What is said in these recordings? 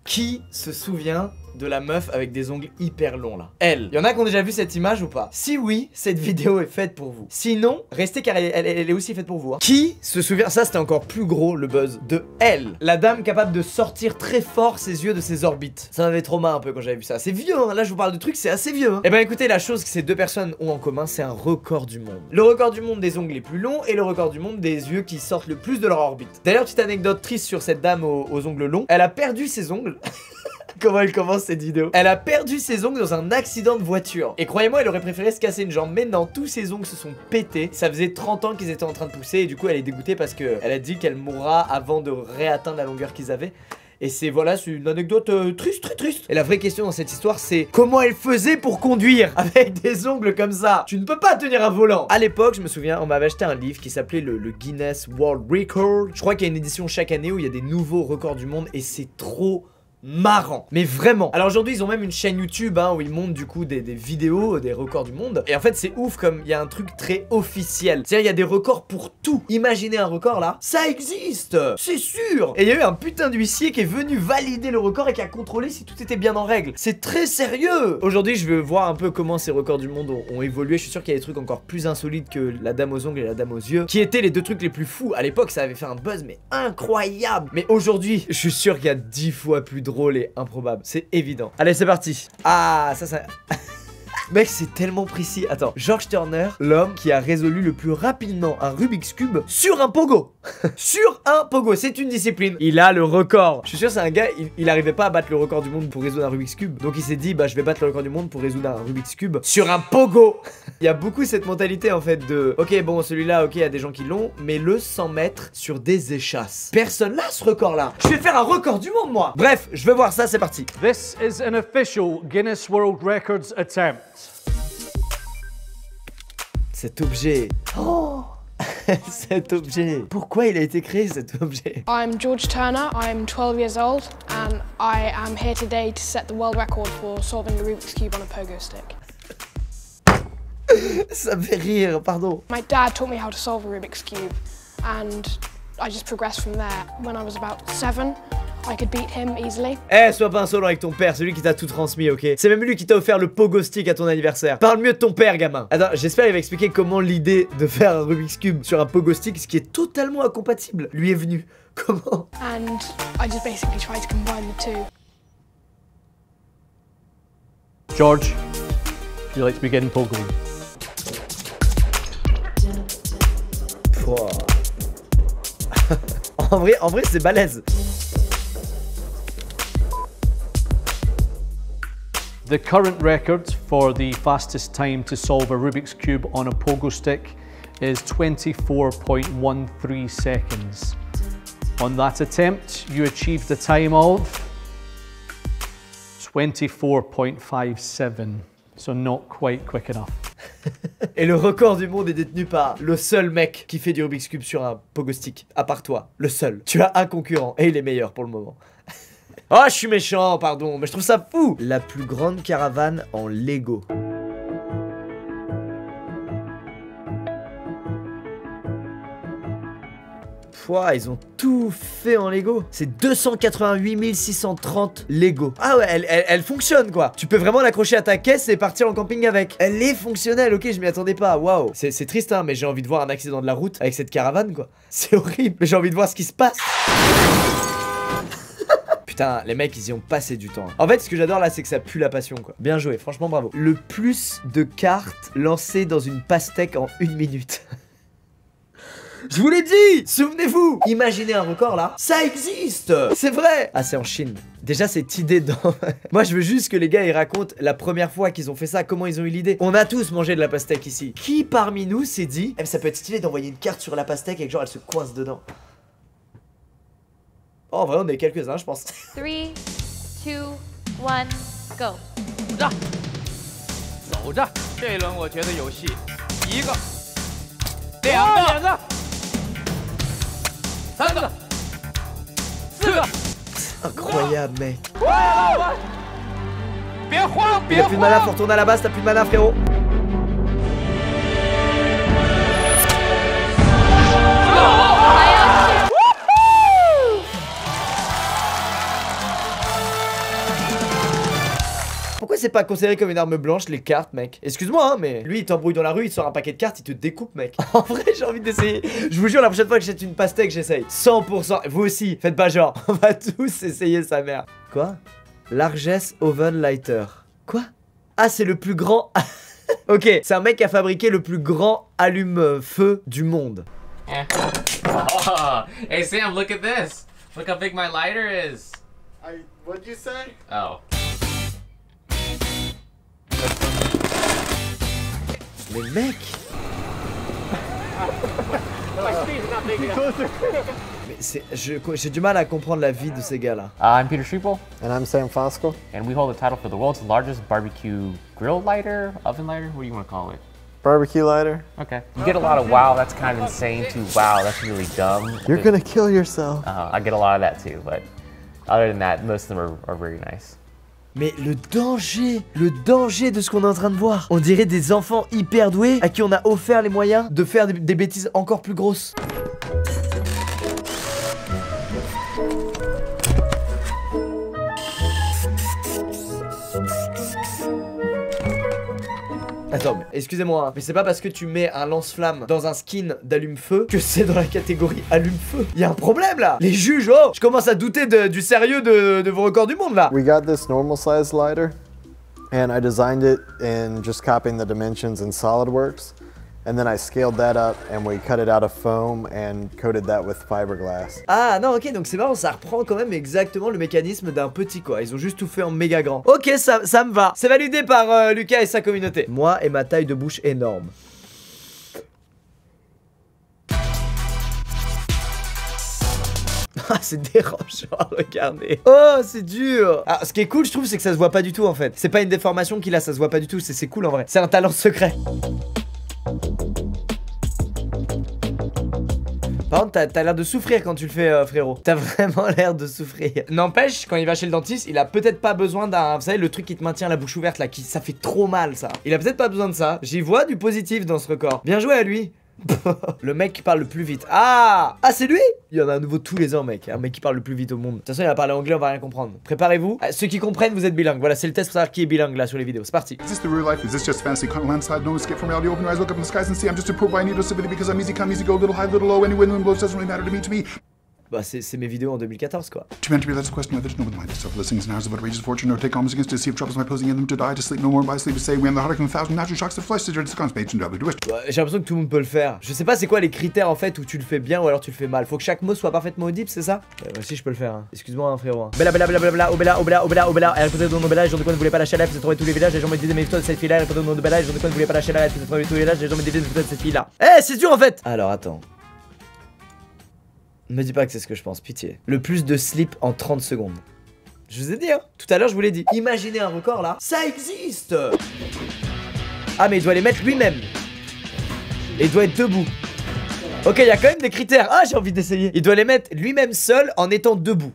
Qui se souvient de la meuf avec des ongles hyper longs là? Elle. Y'en a qui ont déjà vu cette image ou pas? Si oui, cette vidéo est faite pour vous. Sinon, restez car elle est aussi faite pour vous. Hein. Qui se souvient, ça c'était encore plus gros le buzz, de elle? La dame capable de sortir très fort ses yeux de ses orbites. Ça m'avait trop mal un peu quand j'avais vu ça. C'est vieux, hein. Là je vous parle de trucs, c'est assez vieux. Hein. Et ben écoutez, la chose que ces deux personnes ont en commun, c'est un record du monde. Le record du monde des ongles les plus longs et le record du monde des yeux qui sortent le plus de leur orbite. D'ailleurs, petite anecdote triste sur cette dame aux ongles longs. Elle a perdu ses ongles. Comment elle commence cette vidéo? Elle a perdu ses ongles dans un accident de voiture. Et croyez-moi, elle aurait préféré se casser une jambe. Mais non, tous ses ongles se sont pétés. Ça faisait 30 ans qu'ils étaient en train de pousser. Et du coup, elle est dégoûtée parce qu'elle a dit qu'elle mourra avant de réatteindre la longueur qu'ils avaient. Et c'est voilà, c'est une anecdote triste, très triste. Et la vraie question dans cette histoire, c'est comment elle faisait pour conduire avec des ongles comme ça? Tu ne peux pas tenir un volant. À l'époque, je me souviens, on m'avait acheté un livre qui s'appelait le Guinness World Record. Je crois qu'il y a une édition chaque année où il y a des nouveaux records du monde et c'est trop marrant, mais vraiment. Alors aujourd'hui ils ont même une chaîne YouTube hein, où ils montrent du coup des vidéos, des records du monde. Et en fait c'est ouf comme il y a un truc très officiel. C'est-à-dire il y a des records pour tout. Imaginez un record là, ça existe, c'est sûr. Et il y a eu un putain d'huissier qui est venu valider le record et qui a contrôlé si tout était bien en règle. C'est très sérieux. Aujourd'hui je veux voir un peu comment ces records du monde ont évolué. Je suis sûr qu'il y a des trucs encore plus insolites que la dame aux ongles et la dame aux yeux, qui étaient les deux trucs les plus fous. À l'époque ça avait fait un buzz mais incroyable. Mais aujourd'hui je suis sûr qu'il y a 10 fois plus drôle et improbable, c'est évident. Allez c'est parti. Ah ça Mec c'est tellement précis. Attends, George Turner, l'homme qui a résolu le plus rapidement un Rubik's Cube sur un pogo. Sur un pogo, c'est une discipline. Il a le record. Je suis sûr c'est un gars, il arrivait pas à battre le record du monde pour résoudre un Rubik's Cube. Donc il s'est dit bah je vais battre le record du monde pour résoudre un Rubik's Cube sur un pogo. Il y a beaucoup cette mentalité en fait de ok bon celui-là ok il y a des gens qui l'ont, mais le 100 mètres sur des échasses. Personne n'a ce record là. Je vais faire un record du monde moi. Bref, je veux voir ça, c'est parti. This is an official Guinness World Records attempt. Cet objet. Oh cet objet. Pourquoi il a été créé cet objet? I'm George Turner, I'm 12 years old and I am here today to set the world record for solving the Rubik's Cube on a pogo stick. Ça me fait rire, pardon. My dad taught me how to solve a Rubik's Cube and I just progressed from there. When I was about 7, I could beat him easily. Eh, sois pas insolent avec ton père, celui qui t'a tout transmis, ok? C'est même lui qui t'a offert le pogo stick à ton anniversaire. Parle mieux de ton père, gamin. Attends, j'espère qu'il va expliquer comment l'idée de faire un Rubik's Cube sur un pogo stick, ce qui est totalement incompatible, lui est venu. Comment? And I just basically tried to combine the two. George, would you like to begin pogoing? Wow. en vrai c'est balèze. The current record for the fastest time to solve a Rubik's Cube on a pogo stick is 24.13 seconds. On that attempt, you achieved a time of 24.57, so not quite quick enough. Et le record du monde est détenu par le seul mec qui fait du Rubik's Cube sur un pogo stick. À part toi, le seul. Tu as un concurrent et il est meilleur pour le moment. Oh, je suis méchant, pardon, mais je trouve ça fou. La plus grande caravane en Lego. Pouah, ils ont tout fait en Lego. C'est 288 630 Lego. Ah ouais, elle fonctionne quoi. Tu peux vraiment l'accrocher à ta caisse et partir en camping avec. Elle est fonctionnelle, ok, je m'y attendais pas. Waouh. C'est triste hein, mais j'ai envie de voir un accident de la route avec cette caravane quoi. C'est horrible, mais j'ai envie de voir ce qui se passe. Putain, les mecs ils y ont passé du temps. En fait ce que j'adore là c'est que ça pue la passion quoi. Bien joué, franchement bravo. Le plus de cartes lancées dans une pastèque en 1 minute. Je vous l'ai dit. Souvenez-vous. Imaginez un record là. Ça existe. C'est vrai. Ah c'est en Chine. Déjà cette idée dans... Moi je veux juste que les gars ils racontent la première fois qu'ils ont fait ça. Comment ils ont eu l'idée. On a tous mangé de la pastèque ici. Qui parmi nous s'est dit eh, ça peut être stylé d'envoyer une carte sur la pastèque et que genre elle se coince dedans. Oh en vrai on est quelques-uns je pense. 3, 2, 1, go. 走着，这一轮我觉得有戏，一个，两个，3个，4个。 Incroyable mec.别慌，别T'as plus de mana, faut retourner à la base, t'as plus de mana frérot. Pourquoi c'est pas considéré comme une arme blanche, les cartes, mec? Excuse-moi, hein, mais lui, il t'embrouille dans la rue, il te sort un paquet de cartes, il te découpe, mec. En vrai, j'ai envie d'essayer. Je vous jure, la prochaine fois que j'achète une pastèque, j'essaye. 100%. Vous aussi, faites pas genre. On va tous essayer sa mère. Quoi? Largesse Oven Lighter. Quoi? Ah, c'est le plus grand... Ok, c'est un mec qui a fabriqué le plus grand allume-feu du monde. Oh, hey Sam, look at this. Look how big my lighter is. What'd you say? Oh. Mais mec. Mais j'ai du mal à comprendre la vie de ces gars là. I'm Peter Schriepel, And I'm Sam Fosco. and we hold the title for the world's largest barbecue grill lighter, oven lighter. What do you want to call it? Barbecue lighter. Okay. You get a lot of wow, that's kind of insane, to wow, that's really dumb. You're gonna kill yourself. I get a lot of that too, but other than that, most of them are very nice. Mais le danger de ce qu'on est en train de voir. On dirait des enfants hyper doués à qui on a offert les moyens de faire des bêtises encore plus grosses. Attends, mais excusez-moi, hein, mais c'est pas parce que tu mets un lance-flamme dans un skin d'allume-feu que c'est dans la catégorie allume-feu. Il y a un problème là. Les juges, oh, je commence à douter du sérieux de vos records du monde là. We got this normal size lighter, and I designed it in just copying the dimensions in SolidWorks. And then I scaled that up and we cut it out of foam and coated that with fiberglass. Ah non, ok, donc c'est marrant, ça reprend quand même exactement le mécanisme d'un petit quoi. Ils ont juste tout fait en méga grand. Ok, ça me va. C'est validé par Lucas et sa communauté. Moi et ma taille de bouche énorme. Ah, c'est dérangeant, regardez. Oh, c'est dur. Ah, ce qui est cool, je trouve, c'est que ça se voit pas du tout en fait. C'est pas une déformation qu'il a, ça se voit pas du tout. C'est cool en vrai. C'est un talent secret. Par contre, t'as l'air de souffrir quand tu le fais, frérot. T'as vraiment l'air de souffrir. N'empêche, quand il va chez le dentiste, il a peut-être pas besoin d'un... Vous savez, le truc qui te maintient la bouche ouverte là, ça fait trop mal ça. Il a peut-être pas besoin de ça. J'y vois du positif dans ce record. Bien joué à lui. Le mec qui parle le plus vite. Ah, c'est lui. Il y en a un nouveau tous les ans, mec. Un mec qui parle le plus vite au monde. De toute façon, il va parler anglais, on va rien comprendre. Préparez-vous. Ceux qui comprennent, vous êtes bilingues. Voilà, c'est le test pour savoir qui est bilingue là sur les vidéos. C'est parti. Is this the real life? Is this just fantasy? Can't landslide, no escape from reality. Open your eyes, look up in the skies and see. I'm just approved by needlessivity because I'm easy come, easy go, little high, little low. Any wind blows doesn't really matter to me. Bah, c'est mes vidéos en 2014, quoi. Too many to realize the question whether to know with mind yourself. Listening is an hours of outrageous fortune or take alms against to see if troubles my posing in them to die, to sleep no more by sleep to say we am the heartache and 1,000 natural shocks to flesh, to constipation, to wish. Bah, j'ai l'impression que tout le monde peut le faire. Je sais pas c'est quoi les critères en fait où tu le fais bien ou alors tu le fais mal. Faut que chaque mot soit parfaitement audible, c'est ça? Moi aussi je peux le faire. Hein. Excuse-moi, hein, frérot. Hein. Bella, bella, bella, bella, obella, obella, obella, obella. Elle répondait au nom de Bella, les gens de quoi ne voulaient pas lâcher la, vous trouvé tous les villages, les gens me disaient mais toi de cette fille-là, elle répondait au nom de Bella, les gens de quoi ne voulaient pas lâcher la, vous trouvé tous les villages, les gens me disaient mais de cette fille-là. Eh, c'est dur en fait. Alors attends. Me dis pas que c'est ce que je pense, pitié. Le plus de slip en 30 secondes. Je vous ai dit, hein. Tout à l'heure, je vous l'ai dit. Imaginez un record, là. Ça existe. Ah, mais il doit les mettre lui-même. Et il doit être debout. Ok, il y a quand même des critères. Ah, j'ai envie d'essayer. Il doit les mettre lui-même seul en étant debout.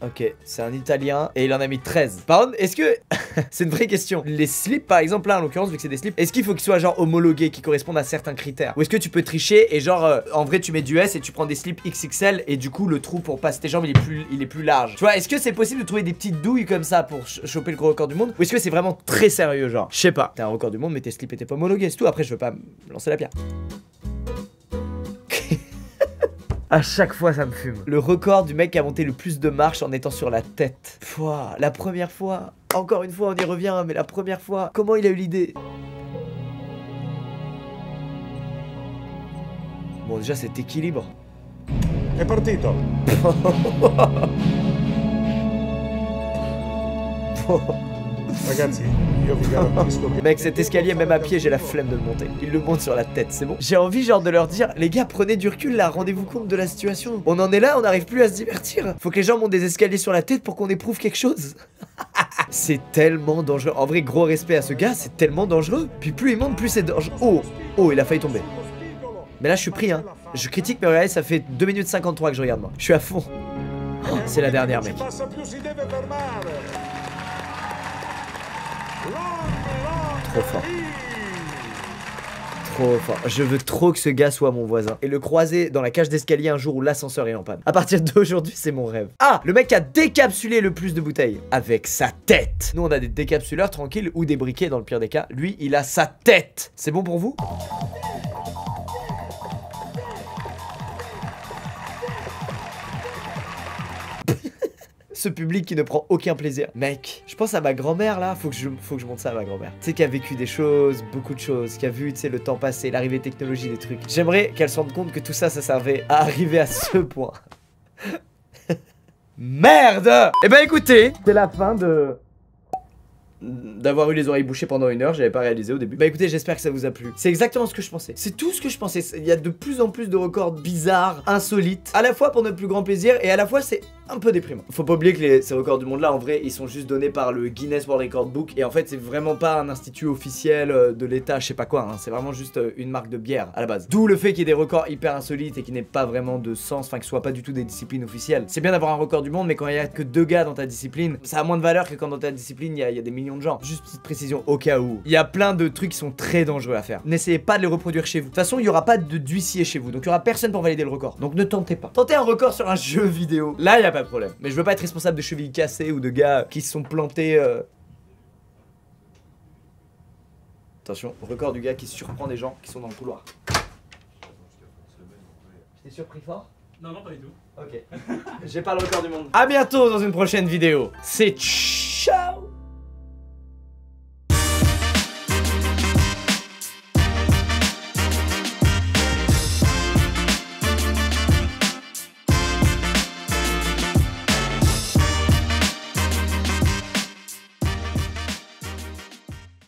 Ok, c'est un italien et il en a mis 13. Par contre, est-ce que... c'est une vraie question. Les slips, par exemple, là, en l'occurrence, vu que c'est des slips, est-ce qu'il faut qu'ils soient genre homologués, qui correspondent à certains critères? Ou est-ce que tu peux tricher et genre, en vrai, tu mets du S et tu prends des slips XXL et du coup, le trou pour passer tes jambes, il est plus large. Tu vois, est-ce que c'est possible de trouver des petites douilles comme ça pour choper le gros record du monde? Ou est-ce que c'est vraiment très sérieux, genre? Je sais pas. T'as un record du monde, mais tes slips étaient pas homologués, c'est tout. Après, je veux pas me lancer la pierre. À chaque fois, ça me fume. Le record du mec qui a monté le plus de marches en étant sur la tête. Pouah, la première fois. Encore une fois, on y revient, mais la première fois. Comment il a eu l'idée? Bon, déjà, cet équilibre. È partito. Ragazzi, io vi garantisco che... Mec, cet escalier, même à pied, j'ai la flemme de le monter. Il le monte sur la tête, c'est bon. J'ai envie genre de leur dire, les gars, prenez du recul là, rendez-vous compte de la situation. On en est là, on n'arrive plus à se divertir. Faut que les gens montent des escaliers sur la tête pour qu'on éprouve quelque chose. C'est tellement dangereux. En vrai, gros respect à ce gars, c'est tellement dangereux. Puis plus il monte, plus c'est dangereux. Oh, oh, il a failli tomber. Mais là, je suis pris, hein. Je critique, mais regardez, ça fait 2 minutes 53 que je regarde, moi. Je suis à fond. Oh, c'est la dernière, mec. Trop fort. trop fort. Je veux trop que ce gars soit mon voisin. Et le croiser dans la cage d'escalier un jour où l'ascenseur est en panne. À partir d'aujourd'hui, c'est mon rêve. Ah, le mec a décapsulé le plus de bouteilles. Avec sa tête. Nous, on a des décapsuleurs tranquilles ou des briquets dans le pire des cas. Lui, il a sa tête. C'est bon pour vous? Ce public qui ne prend aucun plaisir. Mec, je pense à ma grand-mère là, faut que je montre ça à ma grand-mère. Tu sais, qui a vécu des choses, beaucoup de choses, qui a vu, tu sais, le temps passer, l'arrivée technologie des trucs. J'aimerais qu'elle se rende compte que tout ça, ça servait à arriver à ce point. Merde! Eh ben écoutez, c'est la fin d'avoir eu les oreilles bouchées pendant 1 heure, j'avais pas réalisé au début. Bah écoutez, j'espère que ça vous a plu. C'est exactement ce que je pensais. C'est tout ce que je pensais. Il y a de plus en plus de records bizarres, insolites, à la fois pour notre plus grand plaisir et à la fois c'est un peu déprimant. Faut pas oublier que ces records du monde là, en vrai, ils sont juste donnés par le Guinness World Record Book et en fait, c'est vraiment pas un institut officiel de l'état, je sais pas quoi, hein. C'est vraiment juste une marque de bière à la base. D'où le fait qu'il y ait des records hyper insolites et qui n'aient pas vraiment de sens, enfin que ce soit pas du tout des disciplines officielles. C'est bien d'avoir un record du monde, mais quand il y a que 2 gars dans ta discipline, ça a moins de valeur que quand dans ta discipline, il y a des millions de gens. Juste petite précision au cas où. Il y a plein de trucs qui sont très dangereux à faire. N'essayez pas de les reproduire chez vous. De toute façon, il y aura pas d'huissier chez vous, donc il y aura personne pour valider le record. Donc ne tentez pas. Tentez un record sur un jeu vidéo. Là, il y a pas de problème. Mais je veux pas être responsable de chevilles cassées ou de gars qui se sont plantés. Attention, record du gars qui surprend des gens qui sont dans le couloir. T'es surpris fort? Non, non, pas du tout. Ok. J'ai pas le record du monde. A bientôt dans une prochaine vidéo. C'est ciao.